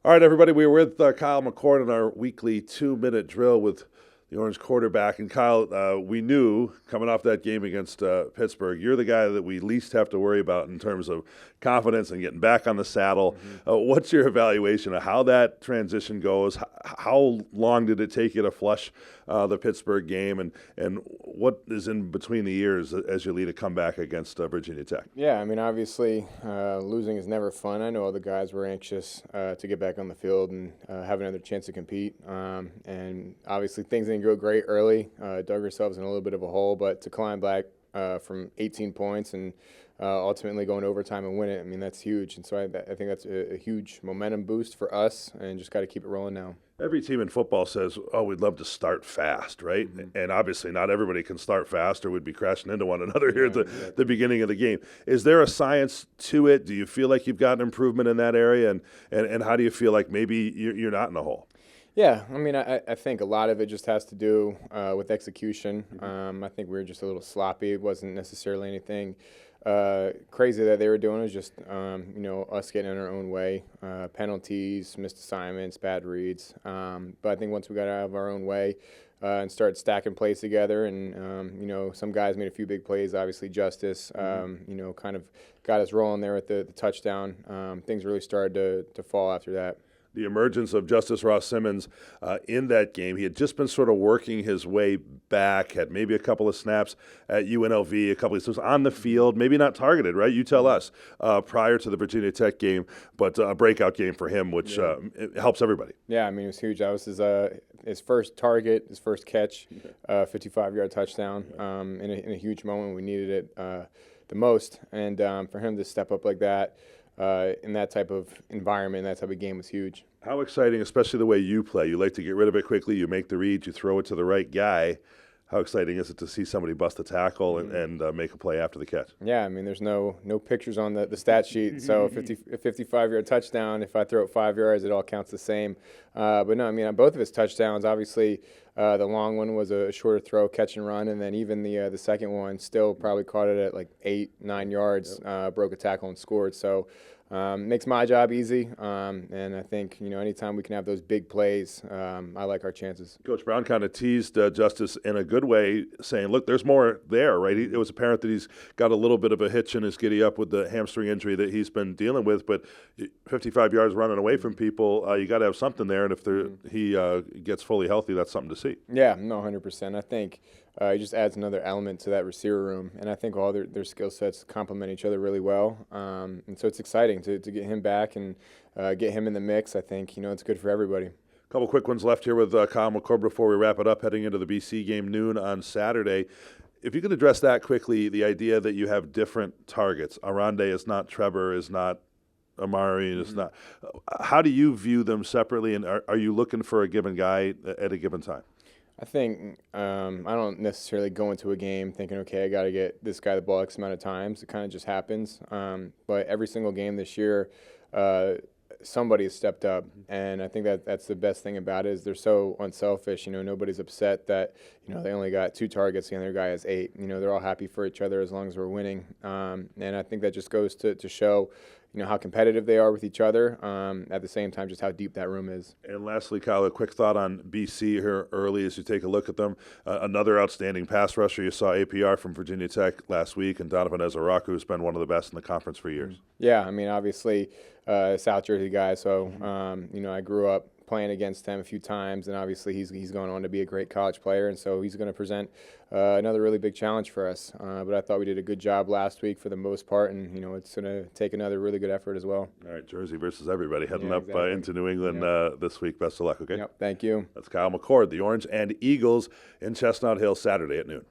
All right, everybody, we're with Kyle McCord in our weekly 2-minute drill with the Orange quarterback. And Kyle, we knew coming off that game against Pittsburgh, you're the guy that we least have to worry about in terms of confidence and getting back on the saddle. What's your evaluation of how that transition goes? How long did it take you to flush the Pittsburgh game? And what is in between the ears as you lead a comeback against Virginia Tech? Yeah, I mean, obviously, losing is never fun. I know all the guys were anxious to get back on the field and have another chance to compete. And obviously, things didn't go great early. Dug ourselves in a little bit of a hole, but to climb back from 18 points and ultimately go into overtime and win it, I mean, that's huge. And so I think that's a huge momentum boost for us, and just got to keep it rolling now. Every team in football says, oh, we'd love to start fast, right? And obviously not everybody can start fast or we'd be crashing into one another here at the beginning of the game. Is there a science to it? Do you feel like you've gotten improvement in that area? And how do you feel like maybe you're not in the hole? Yeah, I mean, I think a lot of it just has to do with execution. I think we were just a little sloppy. It wasn't necessarily anything crazy that they were doing. It was just, us getting in our own way. Penalties, missed assignments, bad reads. But I think once we got out of our own way and started stacking plays together and, some guys made a few big plays, obviously Justice, kind of got us rolling there with the touchdown. Things really started to fall after that. The emergence of Justice Ross Simmons in that game. He had just been sort of working his way back, had maybe a couple of snaps at UNLV, a couple of snaps on the field, maybe not targeted, right? You tell us, prior to the Virginia Tech game, but a breakout game for him, which it helps everybody. Yeah, I mean, it was huge. That was his first target, his first catch, 55-yard touchdown in a huge moment. We needed it the most. And for him to step up like that, in that type of environment, that type of game was huge. How exciting, especially the way you play. You like to get rid of it quickly. You make the read. You throw it to the right guy. How exciting is it to see somebody bust a tackle and make a play after the catch? Yeah, I mean, there's no pictures on the stat sheet. So a 55-yard touchdown, if I throw it 5 yards, it all counts the same. But no, I mean, on both of his touchdowns, obviously the long one was a shorter throw, catch and run, and then even the second one still probably caught it at like 8-9 yards, broke a tackle and scored. So makes my job easy, and I think anytime we can have those big plays, I like our chances. Coach Brown kind of teased Justice in a good way, saying, "Look, there's more there, right?" It was apparent that he's got a little bit of a hitch in his giddy up with the hamstring injury that he's been dealing with, but 55 yards running away from people, you got to have something there, and if he gets fully healthy, that's something to see. Yeah, no, 100%. I think he just adds another element to that receiver room, and I think all their skill sets complement each other really well. And so it's exciting to get him back and get him in the mix. I think it's good for everybody. A couple quick ones left here with Kyle McCord before we wrap it up, heading into the BC game noon on Saturday. If you could address that quickly, the idea that you have different targets. Arande is not Trevor, is not Amari, is not. How do you view them separately, and are you looking for a given guy at a given time? I think I don't necessarily go into a game thinking, okay, I got to get this guy the ball X amount of times. It kind of just happens. But every single game this year, somebody has stepped up, and I think that's the best thing about it is they're so unselfish. Nobody's upset that they only got 2 targets, the other guy has 8. They're all happy for each other as long as we're winning. And I think that just goes to show how competitive they are with each other, at the same time just how deep that room is. And lastly, Kyle, a quick thought on BC here early as you take a look at them. Another outstanding pass rusher. You saw APR from Virginia Tech last week, and Donovan Ezaraku, who's been one of the best in the conference for years. Yeah, I mean, obviously, South Jersey guy, so, I grew up playing against him a few times, and obviously he's gone on to be a great college player, and so he's going to present another really big challenge for us. But I thought we did a good job last week for the most part, and it's going to take another really good effort as well. All right, Jersey versus everybody heading up into New England this week. Best of luck, okay? Yep, thank you. That's Kyle McCord, the Orange and Eagles in Chestnut Hill Saturday at noon.